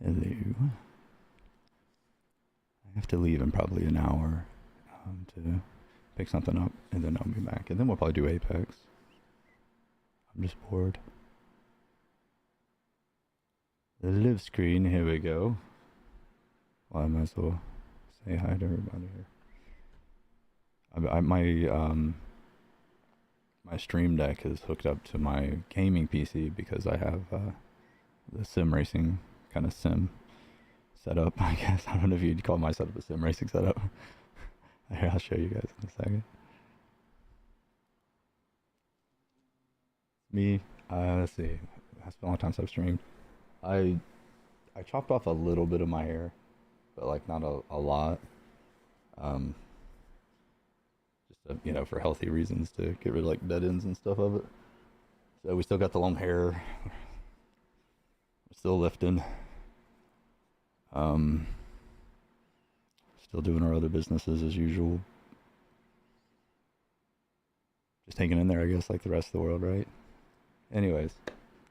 Hello. I have to leave in probably an hour to pick something up, and then I'll be back. And then we'll probably do Apex. I'm just bored. The live screen, here we go. Well, I might as well say hi to everybody here. My stream deck is hooked up to my gaming PC because I have the sim racing kind of sim setup, I guess. I don't know if you'd call my setup a sim racing setup. I'll show you guys in a second. Me, let's see. It's been a long time since I've streamed. I chopped off a little bit of my hair, but like not a lot. Um, just for healthy reasons to get rid of like dead ends and stuff of it. So we still got the long hair. We're still lifting. Still doing our other businesses as usual. Just hanging in there, I guess, like the rest of the world, right? Anyways,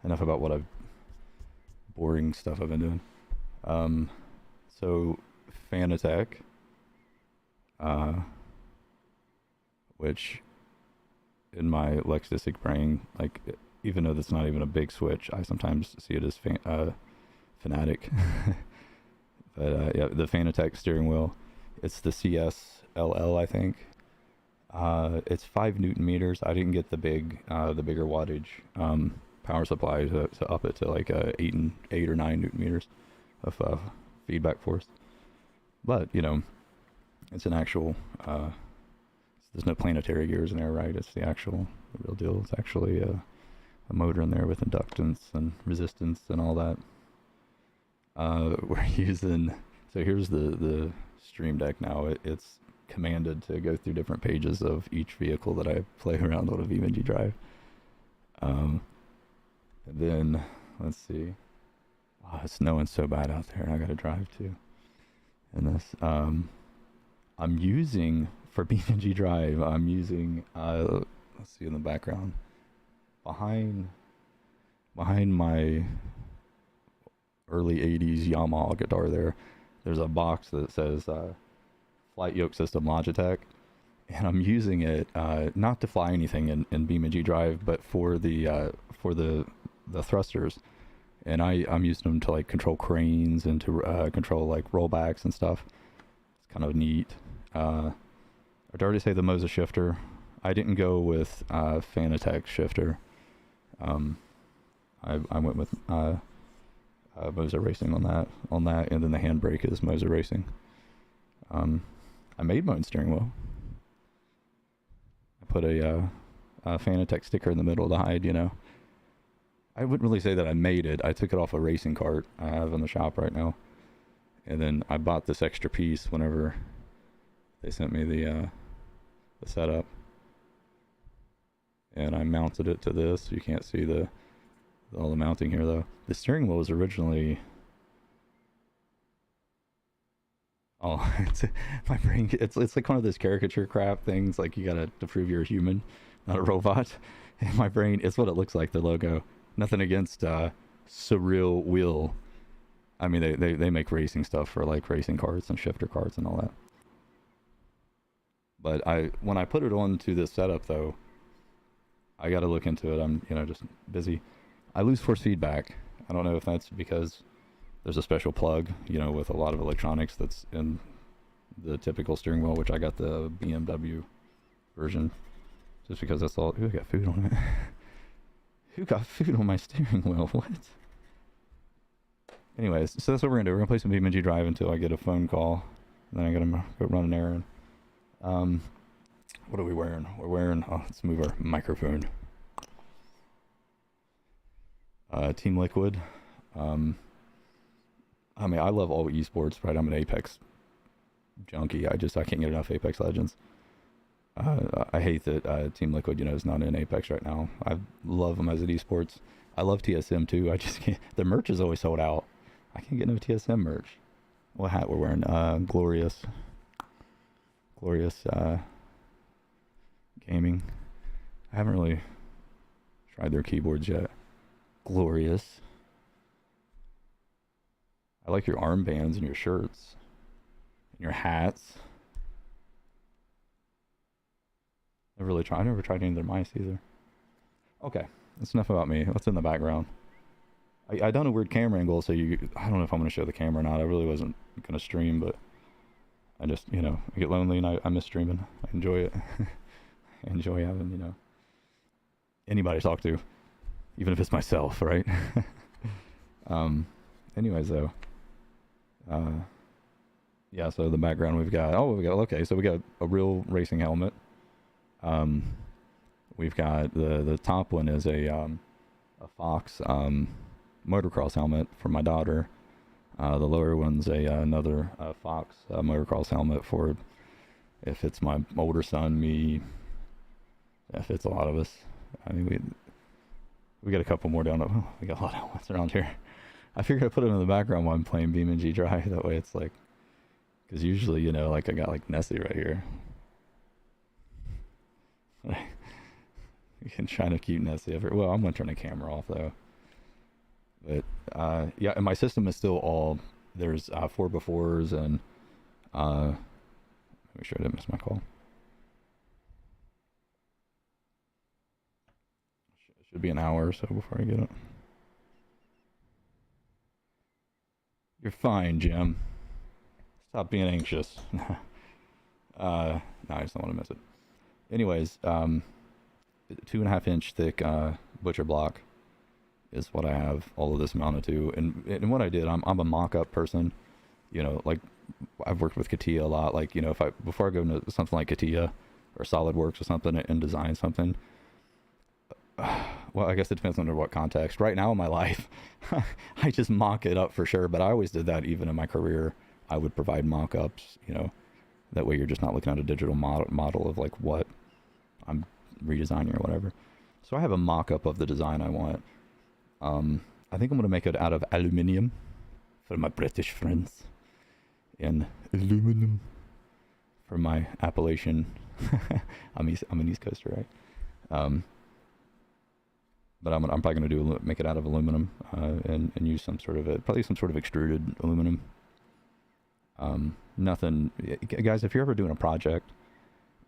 enough about what boring stuff I've been doing. So Fanatec, which in my lexistic brain, like, even though that's not even a big switch, I sometimes see it as Fanatic. But yeah, the Fanatec steering wheel. It's the CSLL, I think. It's 5 Newton meters. I didn't get the bigger wattage power supply to up it to like 8 or 9 Newton meters of feedback force. But it's an actual. There's no planetary gears in there, right? It's the real deal. It's actually a motor in there with inductance and resistance and all that. We're using. So here's the stream deck now. It's commanded to go through different pages of each vehicle that I play around on a JIMnK drive. And then let's see. Oh, it's snowing so bad out there, and I gotta drive too. And this, I'm using for JIMnK drive. I'm using. Let's see in the background, behind my early '80s Yamaha guitar. There's a box that says Flight Yoke System Logitech, and I'm using it not to fly anything in JIMnK drive, but for the thrusters, and I'm using them to like control cranes and to control like rollbacks and stuff. It's kind of neat. I'd already say the Moza shifter. I didn't go with Fanatec shifter. I went with Moza Racing on that, and then the handbrake is Moza Racing. I made my own steering wheel. I put a Fanatec sticker in the middle to hide, I wouldn't really say that I made it. I took it off a racing cart I have in the shop right now. And then I bought this extra piece whenever they sent me the setup. And I mounted it to this. You can't see all the mounting here though. The steering wheel was originally... Oh, my brain. It's like one of those caricature crap things. Like you gotta to prove you're a human, not a robot. In my brain, it's what it looks like. The logo. Nothing against Surreal Wheel. I mean, they make racing stuff for like racing carts and shifter carts and all that. But when I put it onto this setup though, I got to look into it. I'm just busy. I lose force feedback. I don't know if that's because there's a special plug, with a lot of electronics that's in the typical steering wheel, which I got the BMW version, just because that's all. Ooh, I got food on it. Who got food on my steering wheel? What? Anyways, so that's what we're gonna do. We're gonna play some JIMnK drive until I get a phone call, and then I gotta go run an errand. What are we wearing? We're wearing. Oh, let's move our microphone. Team Liquid. I mean, I love all esports, right? I'm an Apex junkie. I can't get enough Apex Legends. I hate that Team Liquid, is not in Apex right now. I love them as an esports. I love TSM too. I just can't. The merch is always sold out. I can't get no TSM merch. What hat we're wearing? Glorious Gaming. I haven't really tried their keyboards yet. Glorious. I like your armbands and your shirts and your hats. I never tried any of their mice either. Okay, that's enough about me. What's in the background? I done a weird camera angle, so I don't know if I'm gonna show the camera or not. I really wasn't gonna stream, but I just, I get lonely and I miss streaming. I enjoy it. I enjoy having, anybody to talk to, even if it's myself, right? um, anyways, though, uh, yeah. So the background okay. So we got a real racing helmet. Um, we've got the top one is a Fox motocross helmet for my daughter. The lower one's another Fox motocross helmet for if it's my older son, me, if it's a lot of us. I mean, we got a couple more down. We got a lot of helmets around here. I figured I'd put them in the background while I'm playing BeamNG Drive. That way it's like, because usually, like I got like Nessie right here. You can try to keep Nessie everywhere. Well, I'm gonna turn the camera off though. But yeah, and my system is still all there's 4x4s and make sure I didn't miss my call. It should be an hour or so before I get it. You're fine, Jim. Stop being anxious. No, I just don't want to miss it. Anyways, 2.5-inch thick butcher block is what I have all of this mounted to. And what I did, I'm a mock-up person. Like I've worked with CATIA a lot. Like, before I go into something like CATIA or SolidWorks or something and design something, well, I guess it depends on what context. Right now in my life, I just mock it up for sure. But I always did that even in my career. I would provide mock-ups, that way you're just not looking at a digital model of like what I'm redesigning or whatever. So I have a mock-up of the design I want. I think I'm going to make it out of aluminium for my British friends. And aluminum for my Appalachian. I'm an East Coaster, right? But I'm probably going to make it out of aluminum and use probably some sort of extruded aluminum. Nothing, guys, if you're ever doing a project,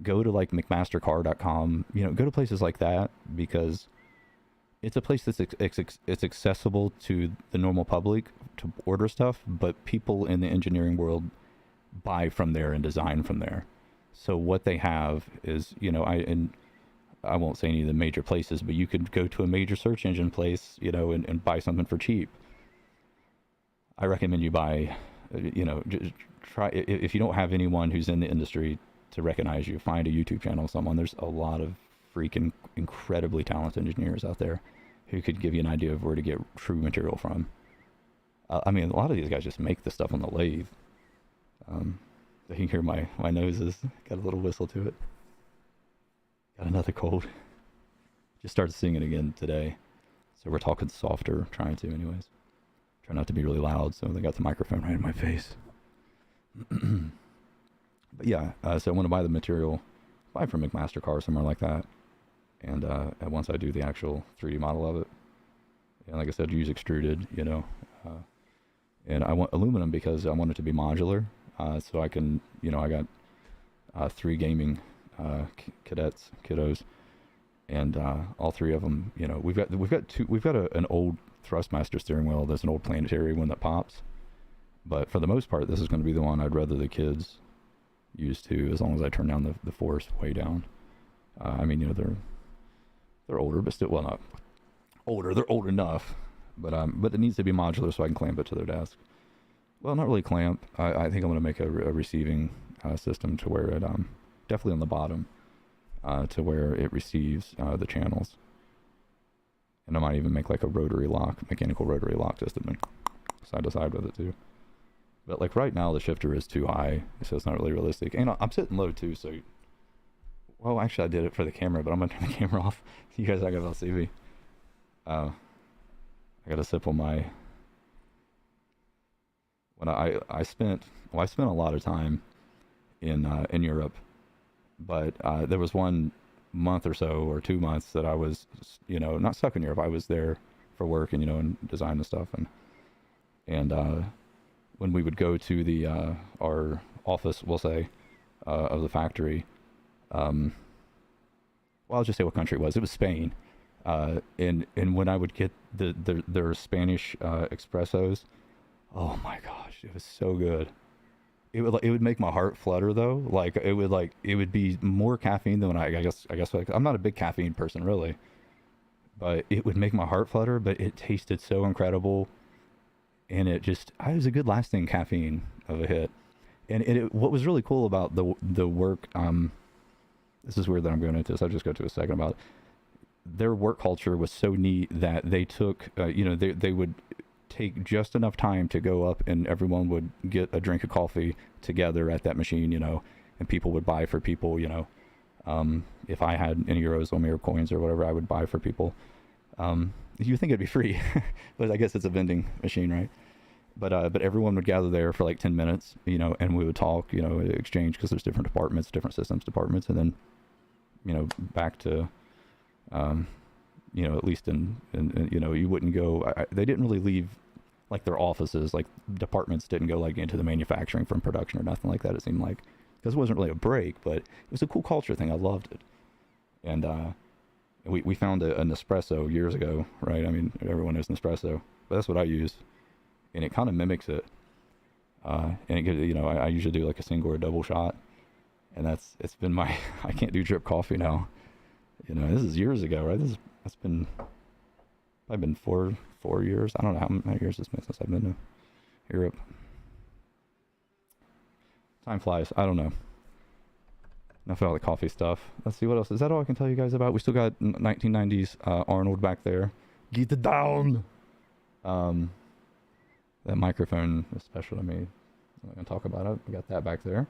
go to like mcmastercar.com, go to places like that, because it's a place that's it's accessible to the normal public to order stuff, but people in the engineering world buy from there and design from there. So what they have is, I won't say any of the major places, but you could go to a major search engine place, and buy something for cheap. I recommend you buy, just try, if you don't have anyone who's in the industry to recognize you, find a YouTube channel, someone. There's a lot of freaking incredibly talented engineers out there who could give you an idea of where to get true material from. I mean, a lot of these guys just make the stuff on the lathe. You can hear my nose has got a little whistle to it. Got another cold. Just started singing again today. So we're talking softer, trying to anyways. Try not to be really loud, so they got the microphone right in my face. But yeah, so I want to buy the material, buy from McMaster-Carr, somewhere like that. And once I do the actual 3D model of it, and like I said, use extruded, and I want aluminum because I want it to be modular. So I can, I got 3 gaming kiddos, and all 3 of them, we've got an old Thrustmaster steering wheel. There's an old planetary one that pops, but for the most part, this is going to be the one I'd rather the kids use too, as long as I turn down the force way down. I mean, they're older, but still, well, not older. They're old enough, but it needs to be modular so I can clamp it to their desk. Well, not really clamp. I think I'm going to make a receiving system to where it definitely on the bottom to where it receives the channels. And I might even make like a rotary lock, mechanical rotary lock system, and side to side with it too. But like right now the shifter is too high, so it's not really realistic. And I'm sitting low too, so well, actually I did it for the camera, but I'm gonna turn the camera off. You guys aren't gonna see me. I got a sip on my. When I spent a lot of time in Europe, but there was 1 month or so, or 2 months, that I was, not stuck in Europe. I was there for work and, and design and stuff, and when we would go to the our office, we'll say, of the factory. Um, well, I'll just say what country it was. It was Spain. And when I would get their Spanish espressos, oh my gosh, it was so good. It would make my heart flutter though. It would be more caffeine than when I guess like, I'm not a big caffeine person really, but it would make my heart flutter. But it tasted so incredible, and it was a good lasting caffeine of a hit. And what was really cool about the work, this is weird that I'm going into this. I'll just go to a second about it. Their work culture was so neat that they took, they would take just enough time to go up and everyone would get a drink of coffee together at that machine, and people would buy for people, if I had any euros or mir coins or whatever, I would buy for people. You think it'd be free, but I guess it's a vending machine, right? But everyone would gather there for like 10 minutes, and we would talk, exchange, because there's different departments, different systems departments, and then, back to, at least you wouldn't go, they didn't really leave like their offices, like departments didn't go like into the manufacturing from production or nothing like that. It seemed like, because it wasn't really a break, but it was a cool culture thing. I loved it. And, we found an espresso years ago, right? I mean, everyone knows Nespresso, but that's what I use. And it kind of mimics it. And it gives, I usually do like a single or a double shot. And it's been I can't do drip coffee now. This is years ago, right? That's been, I've been 4 years. I don't know how many years it's been since I've been to Europe. Time flies. I don't know. Enough about the coffee stuff. Let's see what else. Is that all I can tell you guys about? We still got 1990s Arnold back there. Get it down. That microphone is special to me. I'm not gonna talk about it. We got that back there.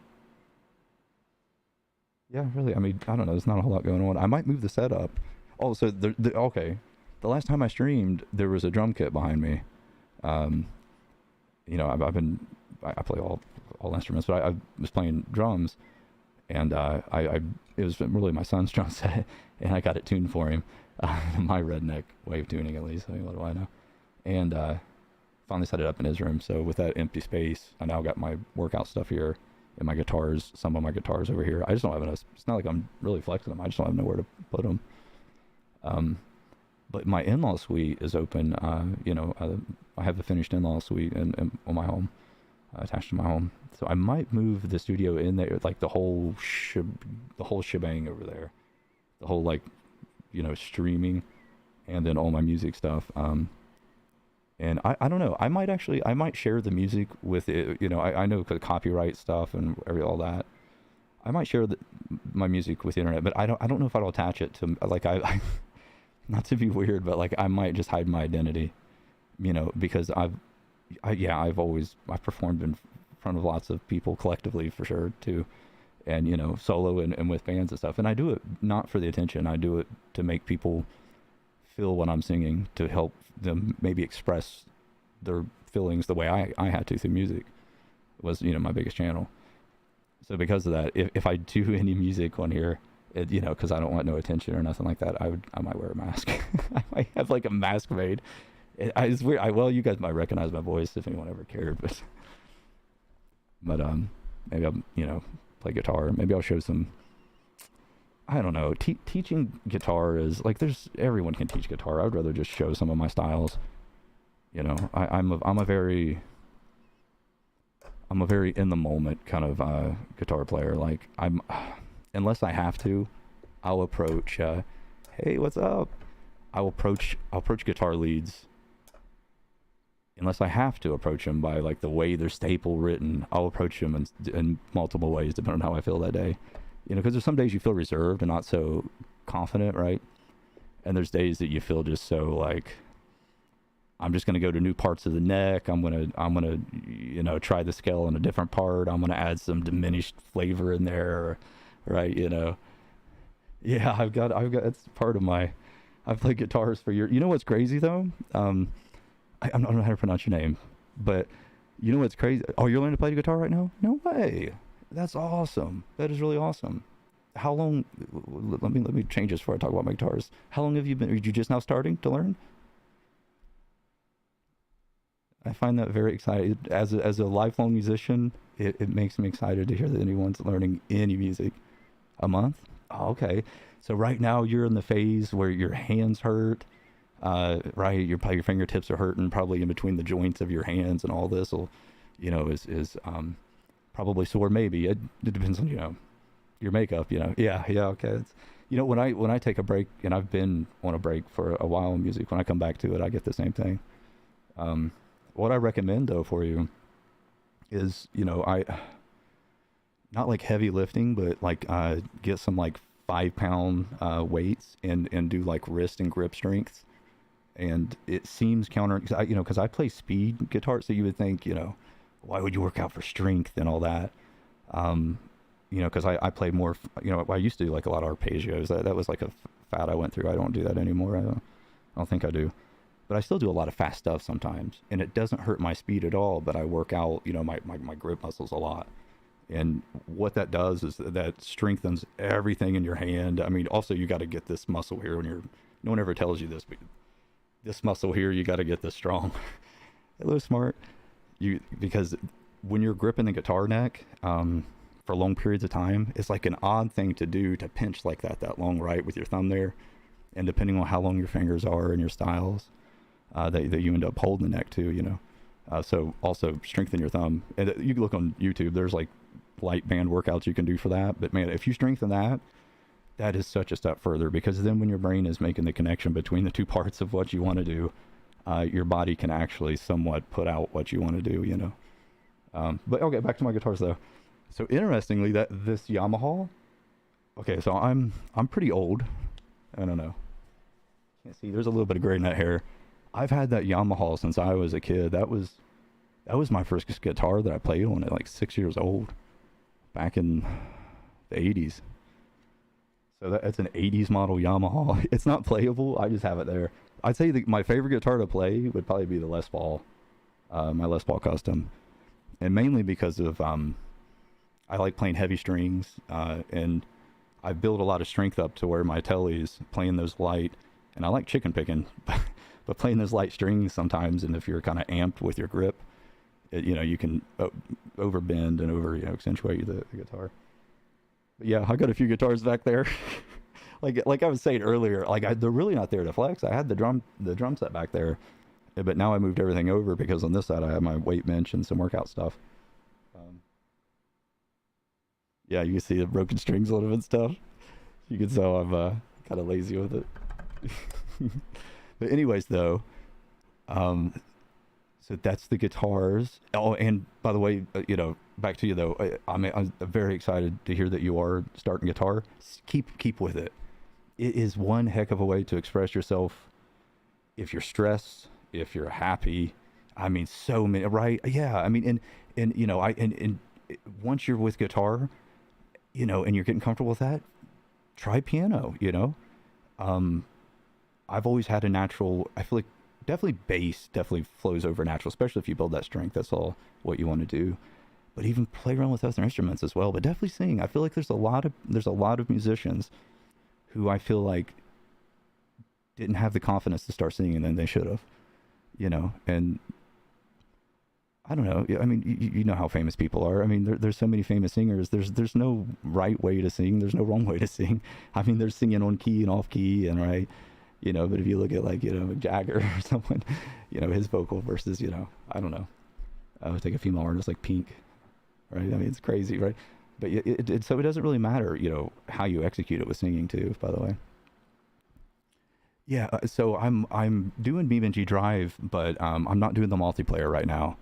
Yeah, really. I mean, I don't know. There's not a whole lot going on. I might move the setup. Oh, so okay. The last time I streamed, there was a drum kit behind me. I play all instruments, but I was playing drums, and it was really my son's drum set, and I got it tuned for him, my redneck way of tuning at least. I mean, what do I know? And finally set it up in his room. So with that empty space, I now got my workout stuff here, and my guitars, some of my guitars over here. I just don't have enough. It's not like I'm really flexing them. I just don't have nowhere to put them. But my in-law suite is open. I have a finished in-law suite on my home, attached to my home. So I might move the studio in there, like the whole shebang over there, the whole streaming, and then all my music stuff. And I don't know. I might share the music with it. I know the copyright stuff and all that. I might share my music with the internet, but I don't know if I'll attach it to I not to be weird, but I might just hide my identity, because I've performed in front of lots of people collectively for sure too, and solo and with bands and stuff. And I do it not for the attention. I do it to make people feel what I'm singing, to help them maybe express their feelings the way I had to through music. Was my biggest channel. So because of that, if I do any music on here, because I don't want no attention or nothing like that, I might wear a mask. I might have a mask made. It's weird. You guys might recognize my voice if anyone ever cared, but maybe I'll play guitar. Maybe I'll show some. I don't know. Teaching guitar is everyone can teach guitar. I would rather just show some of my styles. I'm a very in the moment kind of guitar player. Unless I have to, I'll approach. Hey, what's up? I'll approach guitar leads. Unless I have to approach them by the way they're staple written, I'll approach them in multiple ways depending on how I feel that day. Because there's some days you feel reserved and not so confident, right? And there's days that you feel just so I'm just gonna go to new parts of the neck. I'm gonna try the scale on a different part. I'm gonna add some diminished flavor in there, right? Yeah, I've got it's part of my. I've played guitars for years. You know what's crazy though? I don't know how to pronounce your name, but you know what's crazy? Oh, you're learning to play the guitar right now? No way. That's awesome. That is really awesome. How long? Let me change this before I talk about my guitars. How long have you been? Are you just now starting to learn? I find that very exciting. As a lifelong musician, it makes me excited to hear that anyone's learning any music. A month? Oh, okay. So right now you're in the phase where your hands hurt, right? Your fingertips are hurting, probably in between the joints of your hands, and all this will, is probably sore. Maybe it depends on your makeup. Yeah, yeah. Okay. When I take a break, and I've been on a break for a while in music, when I come back to it, I get the same thing. Um, what I recommend though for you is, I not like heavy lifting, but like get some like 5 pound weights and do like wrist and grip strength. And it seems counter, cause because I play speed guitar, so you would think, why would you work out for strength and all that? Um, because I play more, I used to do like a lot of arpeggios. That was like a fad I went through. I don't do that anymore. I don't think I do. But I still do a lot of fast stuff sometimes, and it doesn't hurt my speed at all. But I work out, my grip muscles a lot, and what that does is that strengthens everything in your hand. I mean, also you got to get this muscle here when you're. No one ever tells you this, but this muscle here, you got to get this strong. Hello, smart. Because when you're gripping the guitar neck for long periods of time, it's like an odd thing to do to pinch like that long, right, with your thumb there, and depending on how long your fingers are and your styles, that you end up holding the neck too. So also strengthen your thumb. And you can look on YouTube. There's like light band workouts you can do for that. But man, if you strengthen that, that is such a step further, because then when your brain is making the connection between the two parts of what you want to do, your body can actually somewhat put out what you want to do. But okay, back to my guitars though. So interestingly, that this Yamaha. Okay, so I'm pretty old. I don't know. Can't see. There's a little bit of gray in that hair. I've had that Yamaha since I was a kid. That was my first guitar that I played on at like 6 years old, back in the 80s. So that's an 80s model Yamaha. It's not playable. I just have it there. I'd say my favorite guitar to play would probably be the Les Paul, my Les Paul Custom, and mainly because of I like playing heavy strings, and I've built a lot of strength up to where my tellies playing those light, and I like chicken picking, but playing those light strings sometimes, and if you're kind of amped with your grip, you can overbend and accentuate the guitar. But yeah, I got a few guitars back there. like I was saying earlier, they're really not there to flex. I had the drum set back there, but now I moved everything over because on this side I have my weight bench and some workout stuff. Yeah, you can see the broken strings on them and stuff. You can tell I'm kind of lazy with it. But anyways, though, so that's the guitars. Oh, and by the way, back to you though. I'm very excited to hear that you are starting guitar. Keep with it. It is one heck of a way to express yourself. If you're stressed, if you're happy, I mean, so many, right? Yeah, I mean, and once you're with guitar, and you're getting comfortable with that, try piano. I've always had a natural. I feel like definitely bass definitely flows over natural, especially if you build that strength. That's all what you want to do. But even play around with other instruments as well. But definitely sing. I feel like there's a lot of musicians who I feel like didn't have the confidence to start singing, and they should have. And I don't know. I mean, you know how famous people are. I mean, there's so many famous singers. There's no right way to sing. There's no wrong way to sing. I mean, there's singing on key and off key and right. But if you look at like, Jagger or someone, his vocal versus, I don't know. I would take a female artist like Pink, right? I mean, it's crazy, right? But so it doesn't really matter, how you execute it with singing too, by the way. Yeah, so I'm doing BeamNG Drive, but I'm not doing the multiplayer right now.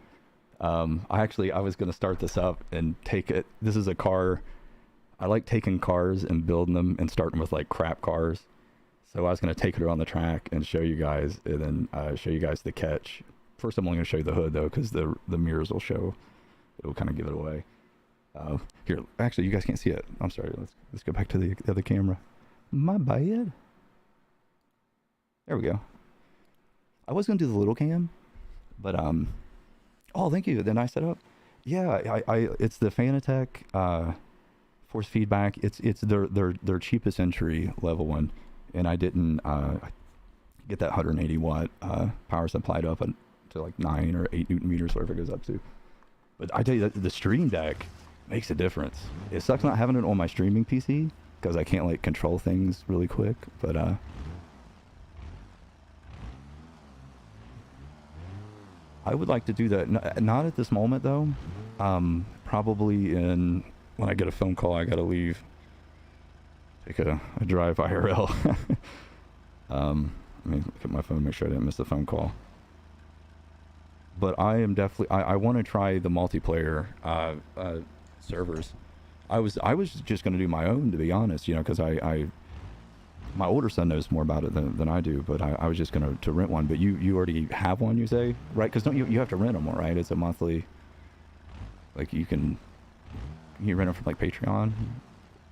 I was going to start this up and take it. This is a car. I like taking cars and building them and starting with like crap cars. So I was going to take it around the track and show you guys, and then show you guys the catch. First, I'm only going to show you the hood though, because the mirrors will show. It'll kind of give it away. Here, actually, you guys can't see it. I'm sorry. Let's go back to the other camera. My bad. There we go. I was going to do the little cam, but oh, thank you. The nice setup. Yeah, it's the Fanatec force feedback. It's their cheapest entry level one, and I didn't get that 180 watt power supply to to like 9 or 8 Newton meters, whatever it goes up to. But I tell you that the Stream Deck makes a difference. It sucks not having it on my streaming PC because I can't like control things really quick. But I would like to do that. Not at this moment though. Probably when I get a phone call, I gotta leave. Take a drive IRL. Let me look at my phone, make sure I didn't miss the phone call. But I am definitely, I want to try the multiplayer servers. I was just going to do my own, to be honest, you know, because my older son knows more about it than I do, but I was just going to rent one. But you already have one, you say, right? Because don't you have to rent them, right? It's a monthly, like you can rent them from like Patreon?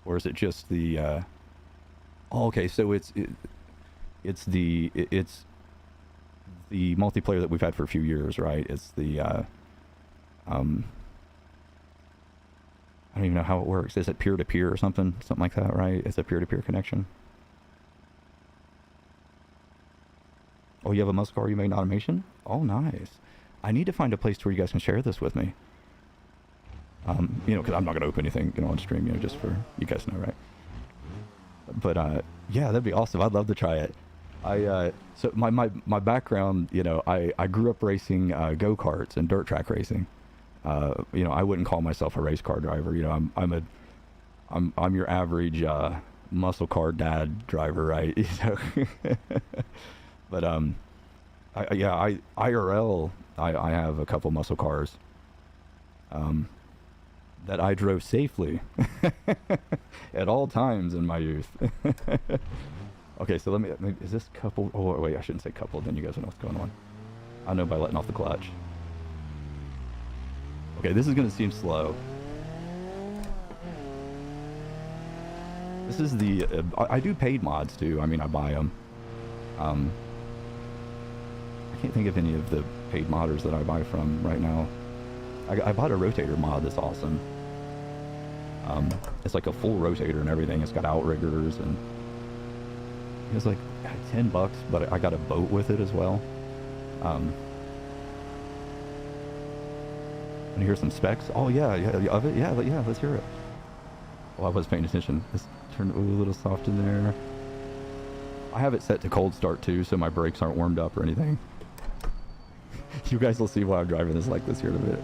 Or is it just the oh, okay, so it's the multiplayer that we've had for a few years, right? It's the I don't even know how it works. Is it peer-to-peer or something like that, right? It's a peer-to-peer connection. Oh, you have a muscle car you made in automation? Oh, nice. I need to find a place where you guys can share this with me. You know, because I'm not going to open anything, you know, on stream, you know, just for you guys to know, right? But yeah, that'd be awesome. I'd love to try it. So my background, you know, I grew up racing go-karts and dirt track racing. You know, I wouldn't call myself a race car driver. You know, I'm your average muscle car dad driver, right? You know? But IRL, I have a couple muscle cars. That I drove safely at all times in my youth. Okay, so let me, is this coupled? Oh, wait, I shouldn't say coupled, then you guys know what's going on. I know by letting off the clutch. Okay, this is going to seem slow. This is the, I do paid mods too. I mean, I buy them. I can't think of any of the paid modders that I buy from right now. I bought a rotator mod that's awesome. It's like a full rotator and everything. It's got outriggers and it was like $10, but I got a boat with it as well. And here's some specs. Oh yeah, of it. Yeah, let's hear it. Oh, I was paying attention. Let's turn it a little soft in there. I have it set to cold start too, so my brakes aren't warmed up or anything. You guys will see why I'm driving this like this here in a bit.